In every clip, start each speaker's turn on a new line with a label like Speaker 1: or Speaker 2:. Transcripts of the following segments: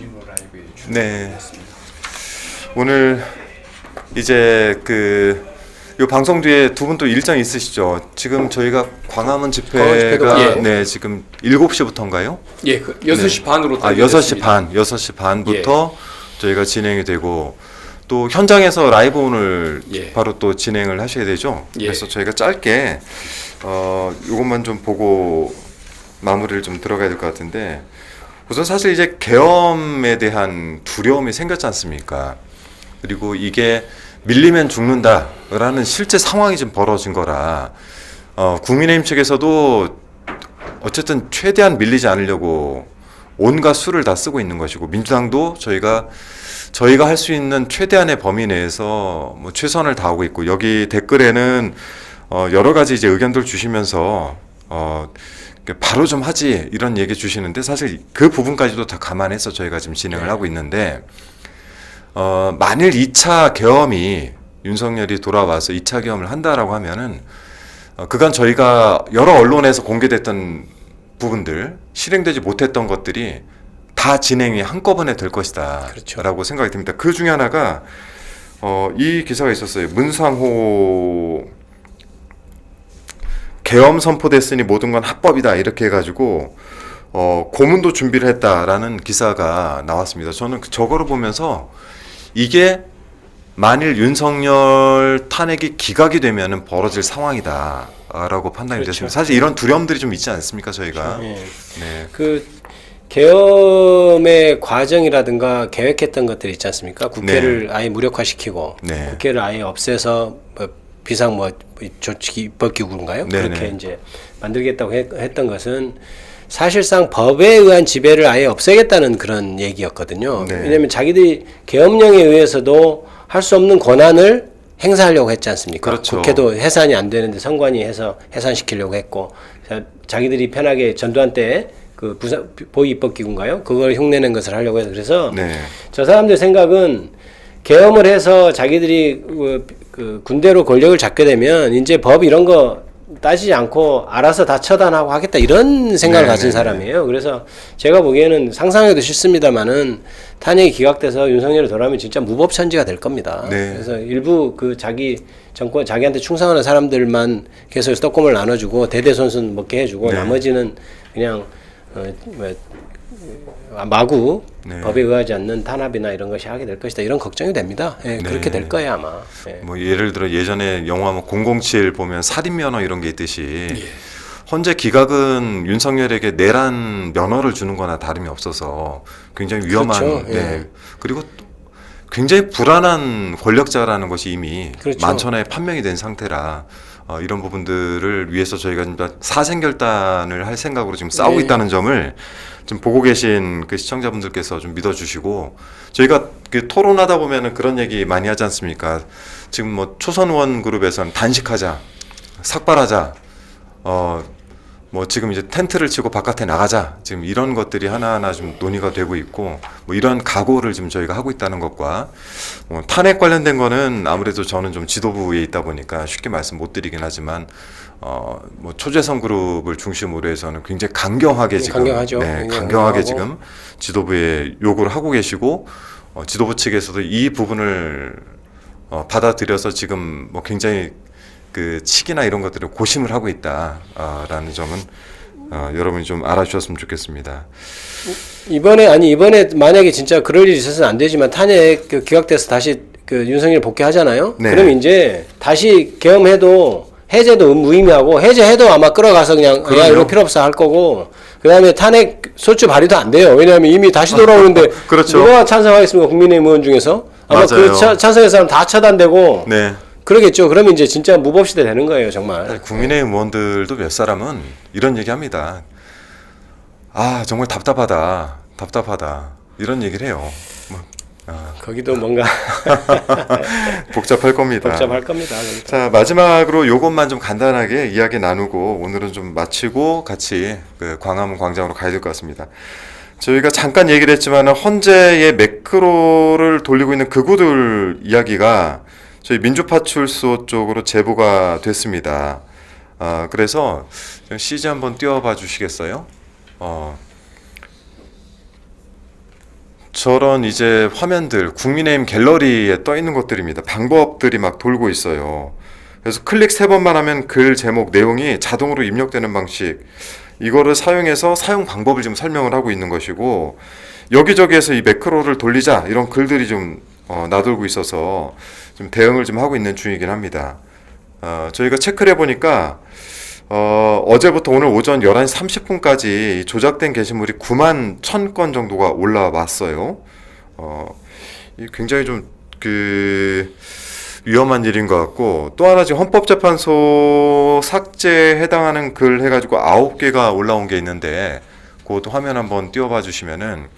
Speaker 1: 교수님으로 라이브에
Speaker 2: 네.
Speaker 1: 출연했습니다.
Speaker 2: 오늘 이제 요 방송 뒤에 두 분 또 일정 있으시죠? 지금 저희가 광화문 집회가
Speaker 1: 예.
Speaker 2: 네, 지금 7시부터인가요?
Speaker 1: 예, 6시 반으로
Speaker 2: 6시 반, 6시 반부터 저희가 진행이 되고 또 현장에서 라이브 오늘 바로 또 진행을 하셔야 되죠? 그래서 저희가 짧게 요것만 좀 보고 마무리를 좀 들어가야 될 것 같은데, 우선 사실 이제 계엄에 대한 두려움이 생겼지 않습니까? 그리고 이게 밀리면 죽는다라는 실제 상황이 좀 벌어진 거라 국민의힘 측에서도 어쨌든 최대한 밀리지 않으려고 온갖 수를 다 쓰고 있는 것이고, 민주당도 저희가 할 수 있는 최대한의 범위 내에서 뭐 최선을 다하고 있고, 여기 댓글에는 여러 가지 이제 의견들 주시면서 바로 좀 하지 이런 얘기 주시는데, 사실 그 부분까지도 다 감안해서 저희가 지금 진행을 하고 있는데, 만일 2차 계엄이 윤석열이 돌아와서 2차 계엄을 한다라고 하면은 그간 저희가 여러 언론에서 공개됐던 부분들, 실행되지 못했던 것들이 다 진행이 한꺼번에 될 것이다.
Speaker 1: 그렇죠.
Speaker 2: 라고 생각이 듭니다. 그 중에 하나가 이 기사가 있었어요. 문상호 계엄 선포됐으니 모든 건 합법이다 이렇게 해가지고 고문도 준비를 했다라는 기사가 나왔습니다. 저는 저거를 보면서 이게 만일 윤석열 탄핵이 기각이 되면은 벌어질 상황이다라고 판단이
Speaker 1: 그렇죠.
Speaker 2: 됐습니다. 사실 이런 두려움들이 좀 있지 않습니까, 저희가?
Speaker 1: 그렇죠. 예.
Speaker 2: 네.
Speaker 1: 그 계엄의 과정이라든가 계획했던 것들이 있지 않습니까? 국회를 아예 무력화시키고 국회를 아예 없애서 뭐 비상 조치 입법기구인가요? 그렇게 이제 만들겠다고 했던 것은 사실상 법에 의한 지배를 아예 없애겠다는 그런 얘기였거든요. 왜냐하면 자기들이 계엄령에 의해서도 할 수 없는 권한을 행사하려고 했지 않습니까?
Speaker 2: 그렇죠.
Speaker 1: 국회도 해산이 안 되는데 선관위 해서 해산시키려고 했고, 자기들이 편하게 전두환 때 그 보위입법기구인가요? 그걸 흉내낸 것을 하려고 해서, 그래서 저 사람들 생각은 계엄을 해서 자기들이 그 군대로 권력을 잡게 되면 이제 법 이런 거 따지지 않고 알아서 다 처단하고 하겠다, 이런 생각을 가진 사람이에요. 그래서 제가 보기에는 상상해도 싫습니다만은 탄핵이 기각돼서 윤석열이 돌아오면 진짜 무법천지가 될 겁니다. 그래서 일부 그 자기 정권, 자기한테 충성하는 사람들만 계속 떡고물 나눠주고 대대손손 먹게 해주고 나머지는 그냥 마구 법에 의하지 않는 탄압이나 이런 것이 하게 될 것이다, 이런 걱정이 됩니다. 그렇게 될 거예요 아마.
Speaker 2: 뭐 예를 들어 예전에 영화 뭐 007 보면 살인 면허 이런 게 있듯이 헌재 기각은 윤석열에게 내란 면허를 주는 거나 다름이 없어서 굉장히 위험한, 그리고 굉장히 불안한 권력자라는 것이 이미 만천하에 판명이 된 상태라 이런 부분들을 위해서 저희가 사생결단을 할 생각으로 지금 싸우고 있다는 점을 지금 보고 계신 그 시청자분들께서 좀 믿어주시고, 저희가 그 토론하다 보면은 그런 얘기 많이 하지 않습니까? 지금 뭐 초선의원 그룹에서는 단식하자, 삭발하자, 뭐 지금 이제 텐트를 치고 바깥에 나가자, 지금 이런 것들이 하나하나 좀 논의가 되고 있고, 뭐 이런 각오를 지금 저희가 하고 있다는 것과, 탄핵 관련된 거는 아무래도 저는 좀 지도부에 있다 보니까 쉽게 말씀 못 드리긴 하지만, 뭐 초재선 그룹을 중심으로 해서는 굉장히 강경하게 지금 강경하게 지금 지도부에 요구를 하고 계시고, 지도부 측에서도 이 부분을 받아들여서 지금 뭐 굉장히 그 칙이나 이런 것들을 고심을 하고 있다라는 점은 여러분이 좀 알아주셨으면 좋겠습니다.
Speaker 1: 이번에 만약에 진짜 그럴 일이 있어서는 안 되지만 탄핵 기각돼서 다시 그 윤석열 복귀하잖아요. 그럼 이제 다시 계엄해도 해제도 무의미하고, 해제해도 아마 끌어가서 그냥 야 이런 필요 없어 할 거고, 그다음에 탄핵 소추 발의도 안 돼요. 왜냐하면 이미 다시 돌아오는데 누가 찬성하겠습니까? 국민의힘 의원 중에서 아마 그 찬성의 사람 다 처단되고 그러겠죠. 그러면 이제 진짜 무법시대 되는 거예요, 정말.
Speaker 2: 국민의힘 의원들도 몇 사람은 이런 얘기합니다. 아 정말 답답하다 이런 얘기를 해요.
Speaker 1: 거기도 뭔가
Speaker 2: 복잡할 겁니다.
Speaker 1: 그러니까.
Speaker 2: 자, 마지막으로 요것만 좀 간단하게 이야기 나누고 오늘은 좀 마치고 같이 그 광화문 광장으로 가야 될 것 같습니다. 저희가 잠깐 얘기를 했지만 헌재의 매크로를 돌리고 있는 극우들 이야기가 저희 민주파출소 쪽으로 제보가 됐습니다. 그래서 CG 한번 띄워봐 주시겠어요? 저런 이제 화면들 국민의힘 갤러리에 떠 있는 것들입니다. 방법들이 막 돌고 있어요. 그래서 클릭 3번만 하면 글 제목 내용이 자동으로 입력되는 방식, 이거를 사용해서 사용 방법을 지금 설명을 하고 있는 것이고, 여기저기에서 이 매크로를 돌리자 이런 글들이 좀 나돌고 있어서 좀 대응을 좀 하고 있는 중이긴 합니다. 저희가 체크를 해보니까 어제부터 오늘 오전 11시 30분까지 조작된 게시물이 9만 1,000건 정도가 올라왔어요. 이 굉장히 좀 위험한 일인 것 같고, 또 하나 지금 헌법재판소 삭제에 해당하는 글 해가지고 9개가 올라온 게 있는데, 그것도 화면 한번 띄워봐 주시면은,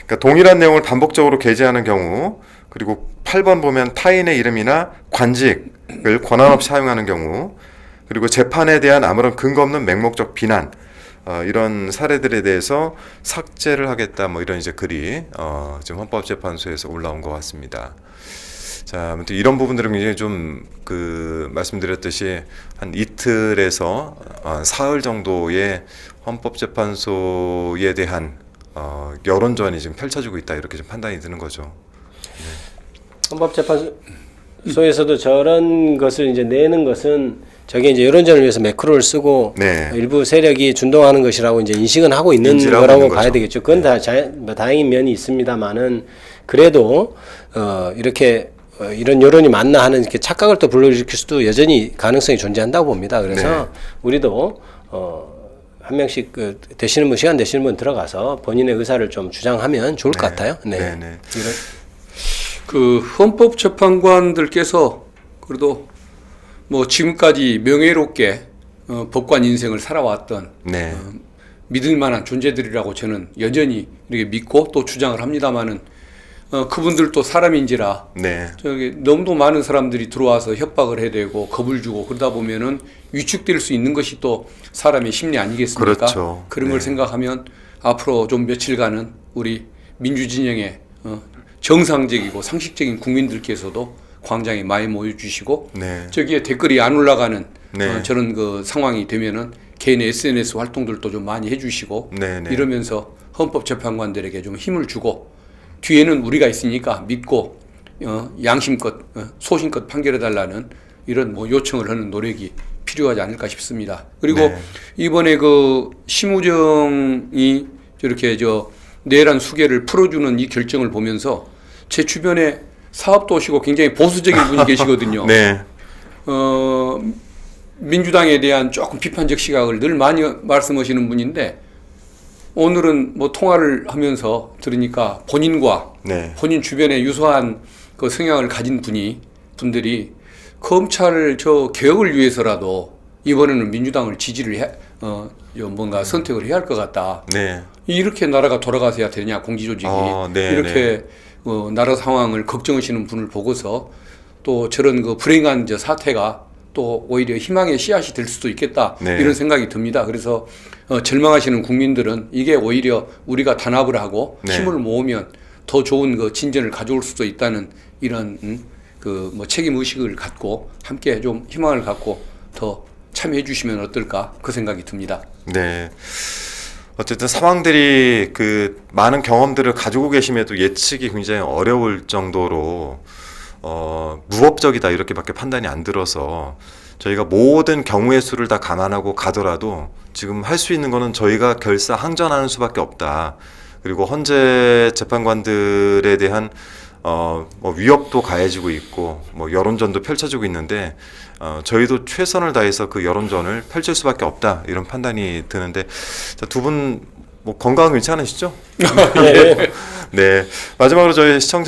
Speaker 2: 그러니까 동일한 내용을 반복적으로 게재하는 경우, 그리고 8번 보면 타인의 이름이나 관직을 권한 없이 사용하는 경우, 그리고 재판에 대한 아무런 근거 없는 맹목적 비난, 이런 사례들에 대해서 삭제를 하겠다, 뭐 이런 이제 글이 지금 헌법재판소에서 올라온 것 같습니다. 자, 아무튼 이런 부분들은 굉장히 좀 말씀드렸듯이 한 이틀에서 사흘 정도의 헌법재판소에 대한 여론전이 지금 펼쳐지고 있다, 이렇게 좀 판단이 드는 거죠.
Speaker 1: 헌법재판소에서도 저런 것을 이제 내는 것은 저게 이제 여론전을 위해서 매크로를 쓰고
Speaker 2: 네.
Speaker 1: 일부 세력이 준동하는 것이라고 이제 인식은 하고 있는 거라고 봐야 되겠죠. 그건 다 다행인 면이 있습니다만은 그래도 이렇게 이런 여론이 맞나 하는 이렇게 착각을 또 불러일으킬 수도 여전히 가능성이 존재한다고 봅니다. 그래서
Speaker 2: 네.
Speaker 1: 우리도 한 명씩 되시는 분, 시간 되시는 분 들어가서 본인의 의사를 좀 주장하면 좋을 것 같아요. 네.
Speaker 2: 네. 네.
Speaker 3: 헌법재판관들께서 그래도 뭐 지금까지 명예롭게 법관 인생을 살아왔던
Speaker 2: 네.
Speaker 3: 믿을 만한 존재들이라고 저는 여전히 이렇게 믿고 또 주장을 합니다만은 그분들도 사람인지라
Speaker 2: 네.
Speaker 3: 저기 너무도 많은 사람들이 들어와서 협박을 해대고 겁을 주고 그러다 보면은 위축될 수 있는 것이 또 사람의 심리 아니겠습니까?
Speaker 2: 그렇죠.
Speaker 3: 그런 걸
Speaker 2: 네.
Speaker 3: 생각하면 앞으로 좀 며칠간은 우리 민주진영의 정상적이고 상식적인 국민들께서도 광장에 많이 모여주시고
Speaker 2: 네.
Speaker 3: 저기에 댓글이 안 올라가는
Speaker 2: 네.
Speaker 3: 저런 상황이 되면은 개인의 SNS 활동들도 좀 많이 해주시고
Speaker 2: 네, 네.
Speaker 3: 이러면서 헌법재판관들에게 좀 힘을 주고 뒤에는 우리가 있으니까 믿고 양심껏 소신껏 판결해달라는 이런 뭐 요청을 하는 노력이 필요하지 않을까 싶습니다. 그리고
Speaker 2: 네.
Speaker 3: 이번에 심우정이 저렇게 내란 수계를 풀어주는 이 결정을 보면서 제 주변에 사업도 오시고 굉장히 보수적인 분이 계시거든요.
Speaker 2: 네.
Speaker 3: 민주당에 대한 조금 비판적 시각을 늘 많이 말씀하시는 분인데 오늘은 뭐 통화를 하면서 들으니까 본인과
Speaker 2: 네.
Speaker 3: 본인 주변에 유사한 그 성향을 가진 분들이 검찰 개혁을 위해서라도 이번에는 민주당을 지지를 뭔가 선택을 해야 할 것 같다.
Speaker 2: 네.
Speaker 3: 이렇게 나라가 돌아가서야 되냐 공기조직이
Speaker 2: 네,
Speaker 3: 이렇게 나라 상황을 걱정하시는 분을 보고서 또 저런 불행한 사태가 또 오히려 희망의 씨앗이 될 수도 있겠다.
Speaker 2: 네.
Speaker 3: 이런 생각이 듭니다. 그래서 절망하시는 국민들은 이게 오히려 우리가 단합을 하고
Speaker 2: 네.
Speaker 3: 힘을 모으면 더 좋은 진전을 가져올 수도 있다는 이런 책임 의식을 갖고 함께 좀 희망을 갖고 더 참여해 주시면 어떨까 그 생각이 듭니다.
Speaker 2: 네. 어쨌든 상황들이 많은 경험들을 가지고 계심에도 예측이 굉장히 어려울 정도로 무법적이다 이렇게밖에 판단이 안 들어서 저희가 모든 경우의 수를 다 감안하고 가더라도 지금 할 수 있는 거는 저희가 결사항전하는 수밖에 없다. 그리고 헌재 재판관들에 대한 뭐 위협도 가해지고 있고 뭐 여론전도 펼쳐지고 있는데 저희도 최선을 다해서 그 여론전을 펼칠 수밖에 없다 이런 판단이 드는데 두 분 뭐 건강 괜찮으시죠?
Speaker 1: 네.
Speaker 2: 네. 마지막으로 저희 시청자